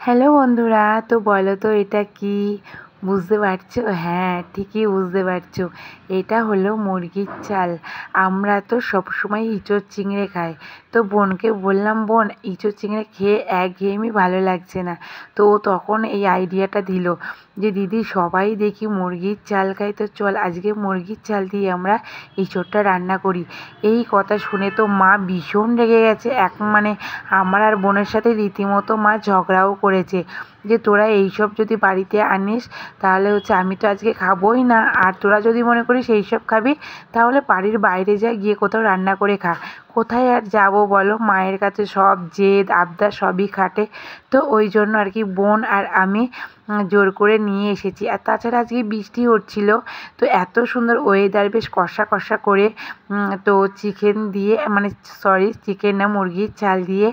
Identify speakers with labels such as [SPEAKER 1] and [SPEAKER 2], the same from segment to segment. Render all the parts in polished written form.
[SPEAKER 1] Hello বন্ধুরা, তো বলো তো এটা কি? বুঝতে পারছো? হ্যাঁ, ঠিকই বুঝতে পারছো। এটা হলো মুরগির চাল। আমরা তো সবসময় ইঁচড় চিংড়ে খাই। তো বোনকে বললাম, বোন ইঁচড় চিংড়ে খেয়ে একঘেয়েমি ভালো লাগছে না। তো ও তখন এই আইডিয়াটা দিল যে দিদি সবাই দেখি মুরগির চাল খাই, তো চল আজকে মুরগির চাল দিয়ে আমরা ইঁচড়টা রান্না করি। এই কথা শুনে তো মা ভীষণ রেগে গেছে। মানে আমার আর বোনের সাথে রীতিমতো মা ঝগড়াও করেছে যে তোরা এইসব যদি বাড়িতে আনিস তাহলে আমি তো আজকে খাবোই না, আর তোরা যদি মনে করিস এইসব খাবি তাহলে বাড়ির বাইরে যা, গিয়ে কোথাও রান্না করে খা। কোথায় আর যাবো বলো, মায়ের কাছে সব জেদ আবদার সবই খাটে। তো ওই জন্য আর কি বোন আর আমি জোর করে নিয়ে এসেছি। আর তাছাড়া আজকে বৃষ্টি হচ্ছিল, তো এত সুন্দর ওয়েদার, বেশ কষা কষা করে তো চিকেন দিয়ে, মানে সরি চিকেন না, মুরগির চাল দিয়ে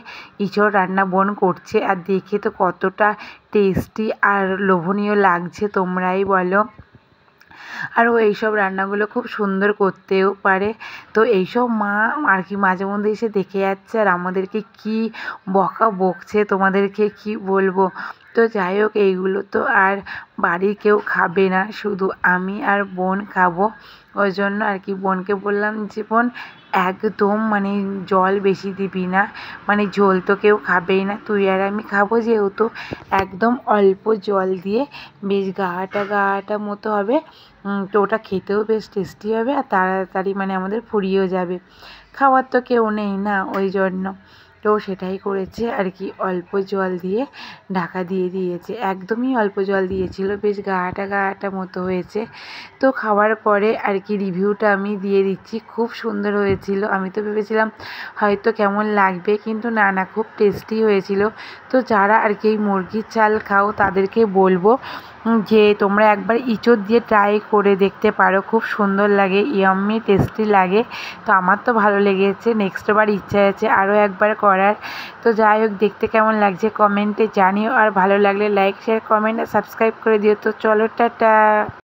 [SPEAKER 1] ইঁচড় রান্না বোন করছে। আর দেখে তো কতটা টেস্টি আর লোভনীয় লাগছে তোমরাই বলো। আর ও এইসব রান্নাগুলো খুব সুন্দর করতেও পারে। তো এইসব মা আর কি মাঝে মধ্যে এসে দেখে যাচ্ছে, আর আমাদেরকে কি বকা বকছে তোমাদেরকে কি বলবো। তো যাই হোক, এইগুলো তো আর বাড়ির কেউ খাবে না, শুধু আমি আর বোন খাবো। ওই জন্য আর কি বোনকে বললাম যে বোন একদম মানে জল বেশি দিবি না, মানে ঝোল তো কেউ খাবেই না, তুই আর আমি খাবো যেহেতু একদম অল্প জল দিয়ে বেশ গাঢ়টা গাঢ়টা মতো হবে। তো ওটা খেতেও বেশ টেস্টি হবে, আর তাড়াতাড়ি মানে আমাদের ফুরিয়েও যাবে। খাওয়ার তো কেউ নেই না, ওই জন্য তো সেটাই করেছে আর কি, অল্প জল দিয়ে ঢাকা দিয়ে দিয়েছে। একদমই অল্প জল দিয়েছিল, বেশ গাঢ়টা গাঢ়টা মতো হয়েছে। তো খাওয়ার পরে আর কি রিভিউটা আমি দিয়ে দিচ্ছি। খুব সুন্দর হয়েছিল। আমি তো ভেবেছিলাম হয়তো কেমন লাগবে, কিন্তু না না, খুব টেস্টি হয়েছিল। তো যারা আর কি এই মুরগির চাল খাও তাদেরকে বলবো যে তোমরা একবার ইঁচড় দিয়ে ট্রাই করে দেখতে পারো, খুব সুন্দর লাগে, ইয়াম্মি টেস্টি লাগে। তো আমার তো ভালো লেগেছে, নেক্সট বার ইচ্ছা আছে আরও একবার করার। তো যাই হোক, দেখতে কেমন লাগছে কমেন্টে জানিও, আর ভালো লাগলে লাইক শেয়ার কমেন্ট আর সাবস্ক্রাইব করে দিও। তো চলো টাটা।